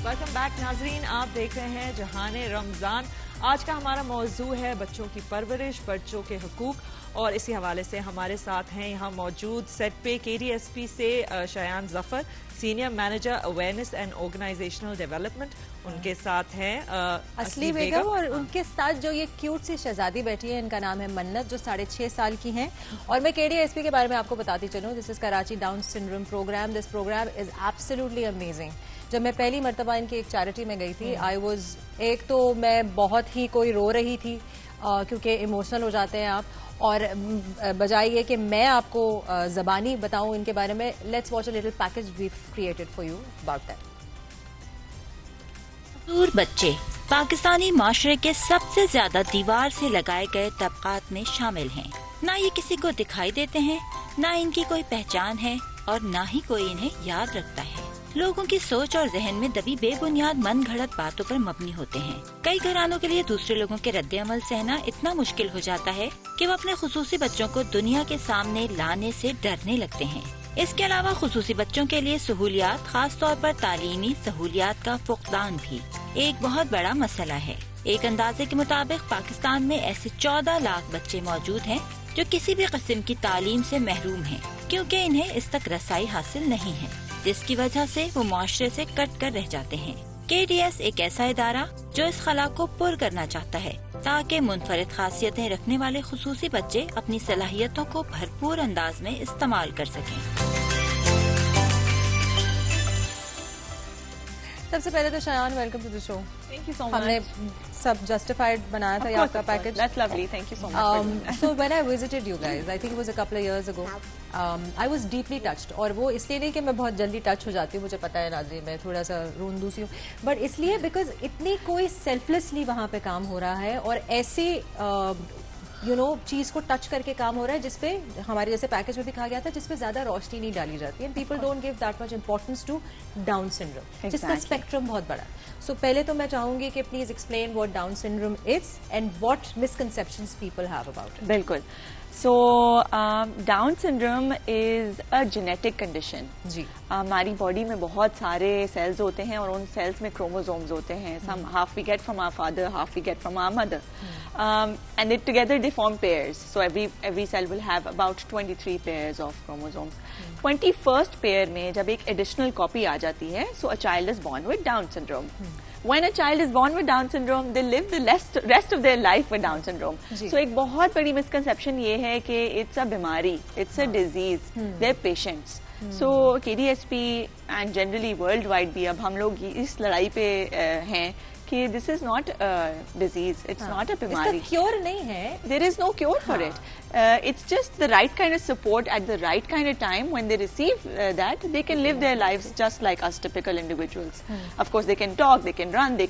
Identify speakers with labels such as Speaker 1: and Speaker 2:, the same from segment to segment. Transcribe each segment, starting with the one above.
Speaker 1: Welcome back नाजरीन, आप देख रहे हैं जहान रमजान। आज का हमारा मौजू है बच्चों की परवरिश, बच्चों के हुकूक, और इसी हवाले से हमारे साथ हैं यहाँ मौजूद सेट पे KDSP से Shayan Zafar, senior manager awareness and organisational development. उनके साथ हैं
Speaker 2: असली बेगम, और उनके साथ जो ये क्यूट सी शहजादी बैठी है, इनका नाम है मन्नत, जो 6.5 साल की हैं। और मैं KDSP के बारे में आपको बताती चलूँ, this is Karachi Down syndrome programme. This programme is absolutely amazing. जब मैं पहली मरतबा इनकी एक चैरिटी में गई थी, एक तो मैं बहुत ही कोई रो रही थी क्योंकि इमोशनल हो जाते हैं आप, और बजाय ये कि मैं आपको ज़बानी बताऊं इनके बारे में, let's watch a little package we created for you about that.
Speaker 3: दूर बच्चे पाकिस्तानी माशरे के सबसे ज्यादा दीवार से लगाए गए तबकात में शामिल हैं। ना ये किसी को दिखाई देते हैं, ना इनकी कोई पहचान है, और ना ही कोई इन्हें याद रखता है। लोगों की सोच और जहन में दबी बेबुनियाद मन घड़त बातों पर मबनी होते हैं। कई घरानों के लिए दूसरे लोगों के रद्द-ए-अमल सहना इतना मुश्किल हो जाता है कि वो अपने खुसूसी बच्चों को दुनिया के सामने लाने से डरने लगते हैं। इसके अलावा खुसूसी बच्चों के लिए सहूलियात, खास तौर पर तालीमी सहूलियात का फुकदान भी एक बहुत बड़ा मसला है। एक अंदाजे के मुताबिक पाकिस्तान में ऐसे 14 लाख बच्चे मौजूद हैं जो किसी भी किस्म की तालीम से महरूम हैं, क्योंकि इन्हें इस तक रसाई हासिल नहीं है, जिसकी वजह से वो मुआशरे से कट कर रह जाते हैं। KDS एक ऐसा इदारा जो इस खला को पुर करना चाहता है, ताकि मुनफरिद खासियतें रखने वाले खुसूसी बच्चे अपनी सलाहियतों को भरपूर अंदाज में इस्तेमाल कर सकें।
Speaker 2: सबसे पहले तो Shayan, welcome to the show.
Speaker 1: Thank you so much.
Speaker 2: हमने सब जस्टिफाइड बनाया था आपका package.
Speaker 1: That's lovely. Thank you so much.
Speaker 2: So when I visited you guys, I think it was a couple of years ago, I was deeply touched. और वो इसलिए नहीं कि मैं बहुत जल्दी टच हो जाती हूँ, मुझे पता है नाज़रीन, मैं थोड़ा सा रोंदूसी हूँ, बट इसलिए बिकॉज इतनी कोई सेल्फलेसली वहाँ पे काम हो रहा है, और ऐसी चीज को टच करके काम हो रहा है जिसपे हमारे जैसे पैकेज में भी कहा गया था, जिसपे ज्यादा रोशनी नहीं डाली जाती है। People don't give that much importance to Down syndrome, जिसका स्पेक्ट्रम बहुत बड़ा है। सो पहले तो मैं चाहूंगी कि please explain what Down syndrome is and what misconceptions people have about it.
Speaker 4: बिल्कुल। So Down syndrome is a genetic condition.
Speaker 2: जी।
Speaker 4: हमारी बॉडी में बहुत सारे सेल्स होते हैं, और उन सेल्स में क्रोमोसोम्स होते हैं। Some half we get from our father, half we get from our mother. And they together they form pairs. So every cell will have about 23 pairs of chromosomes. 21st pair में जब एक additional copy आ जाती है, so a child is born with Down syndrome. When a child is born with Down syndrome, they live the rest of their life with Down syndrome. So एक बहुत बड़ी misconception ये है कि it's a बीमारी, it's a disease, they're patients. So KDSP and generally worldwide भी अब हम लोग इस लड़ाई पे हैं कि this is not a disease, it's not a बीमारी.
Speaker 2: इसका क्योर नहीं है.
Speaker 4: There is no cure for it. It's just the right kind of support at the right kind of time. When they receive that, they can live their lives just like us typical individuals. Of course, they can talk, they can run, they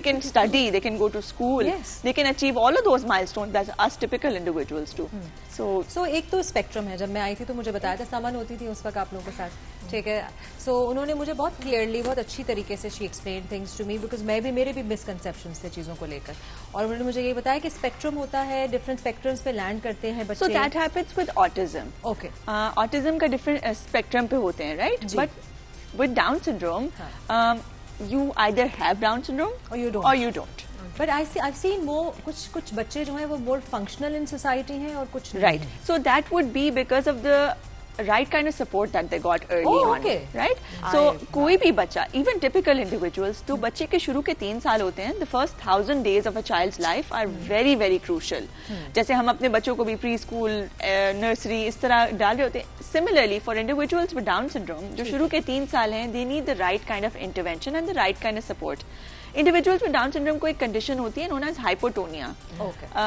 Speaker 4: can study, they can go to school.
Speaker 2: Yes.
Speaker 4: They can achieve all of those milestones that us typical individuals do.
Speaker 2: So एक तो spectrum है. जब मैं आई थी तो मुझे बताया था, सामान होती थी उस वक्त आप लोगों के साथ, ठीक है. सो उन्होंने मुझे बहुत क्लियरली, बहुत अच्छी तरीके से she explain things to me, because मेरे भी मिसकंसेप्शंस थे चीज़ों को लेकर, और उन्होंने मुझे ये बताया कि स्पेक्ट्रम होता है, डिफरेंट स्पेक्ट्रम्स पे लैंड करते हैं बच्चे.
Speaker 4: So that happens with autism.
Speaker 2: Okay.
Speaker 4: Autism का different spectrum पे होते हैं, right? But with Down syndrome, you either have Down syndrome or you don't.
Speaker 2: But I've seen more, कुछ बच्चे जो हैं वो more functional in society हैं, और कुछ
Speaker 4: right. So that would be because of the right kind of support that they got early on, right? So कोई भी बच्चा, even typical individuals, तो बच्चे के शुरू के 3 साल होते हैं, the first 1000 days of a child's life are very very crucial. जैसे हम अपने बच्चों को भी प्री स्कूल, नर्सरी इस तरह डाल रहे होते हैं, similarly for individuals with Down syndrome, जो शुरू के 3 साल हैं, they need the right kind of intervention and the right kind of support. Individuals with Down syndrome को एक condition होती है known as hypotonia.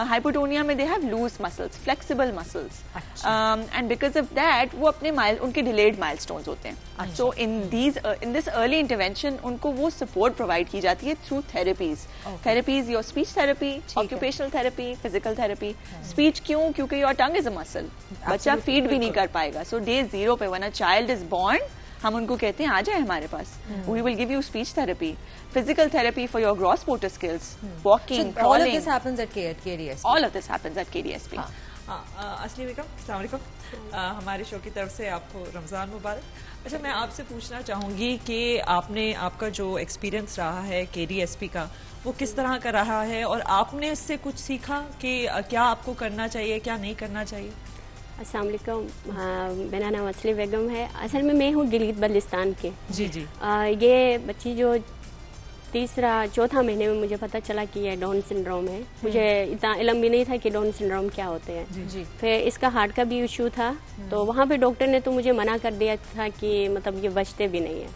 Speaker 4: Hypotonia में they have loose muscles, flexible muscles, and because of that वो अपने उनके delayed milestones होते हैं. So in this early intervention उनको वो support provide की जाती है through therapies. Therapies, your speech therapy, occupational therapy, physical therapy. Speech क्यों? क्योंकि your tongue is a muscle. बच्चा feed भी नहीं कर पाएगा. So day 0 पे when a child is born, हम उनको कहते हैं आ जाए हमारे पास. We will give you speech therapy, physical therapy for your gross motor skills, walking, crawling.
Speaker 2: All of this happens at KDSP.
Speaker 4: All of this happens at KDSP.
Speaker 1: असली बेगम, अस्सलाम वालेकुम। हमारे शो की तरफ से आपको रमज़ान मुबारक। अच्छा, मैं आपसे पूछना चाहूँगी कि आपका जो एक्सपीरियंस रहा है KDSP का, वो किस तरह का रहा है और आपने इससे कुछ सीखा कि क्या आपको करना चाहिए, क्या नहीं करना चाहिए?
Speaker 5: अस्सलाम वालेकुम। मेरा नाम असली बेगम है। असल में मैं हूँ गिलगित बल्तिस्तान के।
Speaker 1: जी जी।
Speaker 5: ये बच्ची जो चौथा महीने में मुझे पता चला कि ये डाउन सिंड्रोम है। मुझे इतना इल्म भी नहीं था कि डाउन सिंड्रोम क्या होते हैं।
Speaker 1: जी।
Speaker 5: फिर इसका हार्ट का भी इशू था, तो वहाँ पे डॉक्टर ने तो मुझे मना कर दिया था कि मतलब ये बचते भी नहीं है।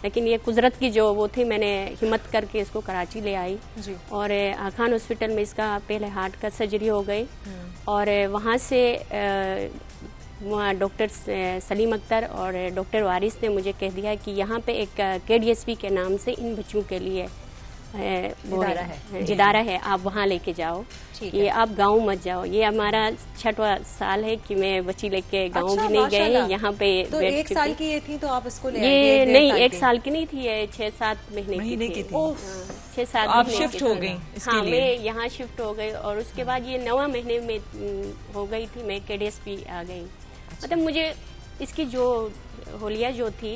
Speaker 5: लेकिन ये कुदरत की जो वो थी, मैंने हिम्मत करके इसको कराची ले आई और खान हॉस्पिटल में इसका पहले हार्ट का सर्जरी हो गई और वहाँ से डॉक्टर सलीम अख्तर और डॉक्टर वारिस ने मुझे कह दिया कि यहाँ पे एक KDSP के नाम से इन बच्चों के लिए इदारा है, आप वहाँ लेके जाओ, कि आप गांव मत जाओ। ये हमारा 6वां साल है कि मैं बच्ची लेके गांव भी नहीं गए, यहाँ पे
Speaker 2: तो 1 साल की ये थी तो आप इसको ले
Speaker 5: ये नहीं 1 साल की नहीं थी, ये 6-7 महीने की थी। 6-7
Speaker 1: आप शिफ्ट हो गई?
Speaker 5: हाँ, मैं यहाँ शिफ्ट हो गई और उसके बाद ये 9वें महीने में हो गई थी, मैं KDSP आ गई। मतलब मुझे इसकी जो होलिया जो थी,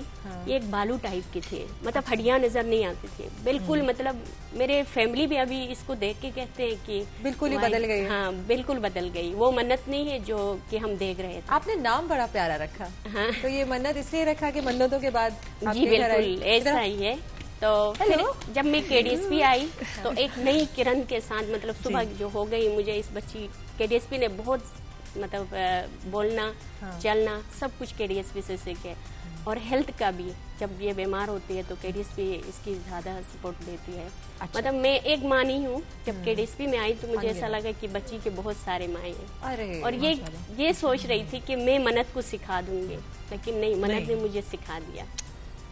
Speaker 5: ये एक बालू टाइप की थी, मतलब हड्डियां नजर नहीं आती थी बिल्कुल। मतलब मेरे फैमिली भी अभी इसको देख के कहते हैं कि
Speaker 2: बिल्कुल ही बदल गई।
Speaker 5: हाँ, बिल्कुल बदल गई। वो मन्नत नहीं है जो कि हम देख रहे थे।
Speaker 2: आपने नाम बड़ा प्यारा रखा। हाँ। तो ये मन्नत इसलिए रखा कि मन्नतों के बाद
Speaker 5: जी बिल्कुल ऐसा ही है। तो फिर जब मैं KDSP आई तो एक नई किरण के साथ, मतलब सुबह जो हो गई, मुझे इस बच्ची KDSP ने बहुत मतलब बोलना चलना सब कुछ KDSP से सीखे और हेल्थ का भी। जब ये बीमार होती है तो KDSP इसकी ज्यादा सपोर्ट देती है। मतलब मैं एक माँ नहीं हूँ, जब KDSP में आई तो मुझे ऐसा लगा कि बच्ची के बहुत सारे माएँ हैं और ये सोच रही थी कि मैं मन्नत को सिखा दूंगी, लेकिन नहीं, मन्नत ने मुझे सिखा दिया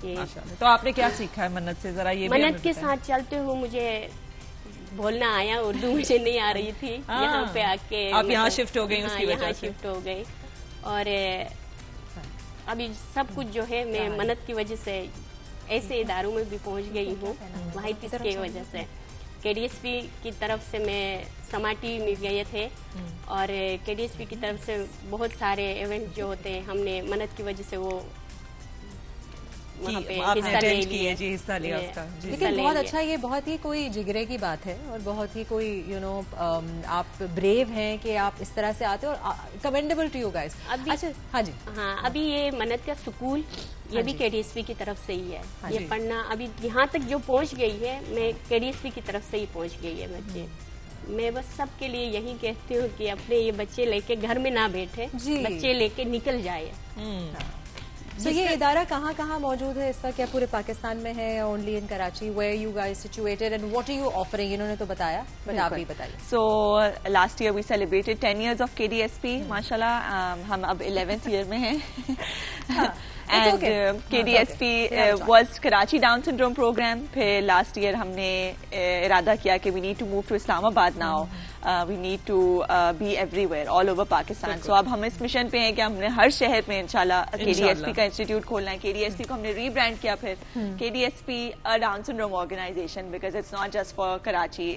Speaker 5: कि।
Speaker 1: तो आपने क्या सीखा है मन्नत से, जरा ये
Speaker 5: मन्नत के साथ चलते हुए मुझे बोलना आया, उर्दू मुझे नहीं आ रही थी। यहाँ पे आके
Speaker 1: आप यहाँ शिफ्ट हो गई उसकी वजह से?
Speaker 5: यहाँ शिफ्ट हो गई और अभी सब कुछ जो है मैं मन्नत की वजह से ऐसे इदारों में भी पहुँच गई हूँ, वाहिद की वजह से। KDSP की तरफ से मैं समाटी में गए थे और KDSP की तरफ से बहुत सारे इवेंट जो होते हैं, हमने मन्नत की वजह से वो वहाँ पे
Speaker 1: हिस्सा लिया उसका।
Speaker 2: लेकिन बहुत अच्छा, ये बहुत ही कोई जिगरे की बात है और बहुत ही कोई आप ब्रेव हैं कि आप इस तरह से आते हो और कमेंडेबल टू यू गाइस। अच्छा, हाँ जी।
Speaker 5: हाँ, अभी ये मन्नत का स्कूल ये भी KDSP की तरफ से ही है। ये पढ़ना अभी यहाँ तक जो पहुँच गई है, मैं KDSP की तरफ से ही पहुँच गई है बच्चे। मैं बस सबके लिए यही कहती हूँ कि अपने ये बच्चे लेके घर में ना बैठे, बच्चे लेके निकल जाए।
Speaker 2: तो ये इदारा कहाँ कहाँ मौजूद है इस वक्त? क्या पूरे पाकिस्तान में है या only in Karachi? Where you guys situated and what are you offering? इन्होंने तो बताया, बट आप भी बताइए।
Speaker 4: So last year we celebrated 10 years of KDSP। माशाल्लाह हम अब 11th ईयर में हैं। And KDSP was Karachi Down Syndrome program. फिर last year हमने इरादा किया कि we need to move to Islamabad now. We need to be everywhere, all over Pakistan. So अब हम इस मिशन पे हैं कि हमने हर शहर में इंशाल्लाह KDSP का इंस्टीट्यूट खोलना है। KDSP को हमने रीब्रांड किया फिर KDSP a Down Syndrome organization because it's not just for Karachi,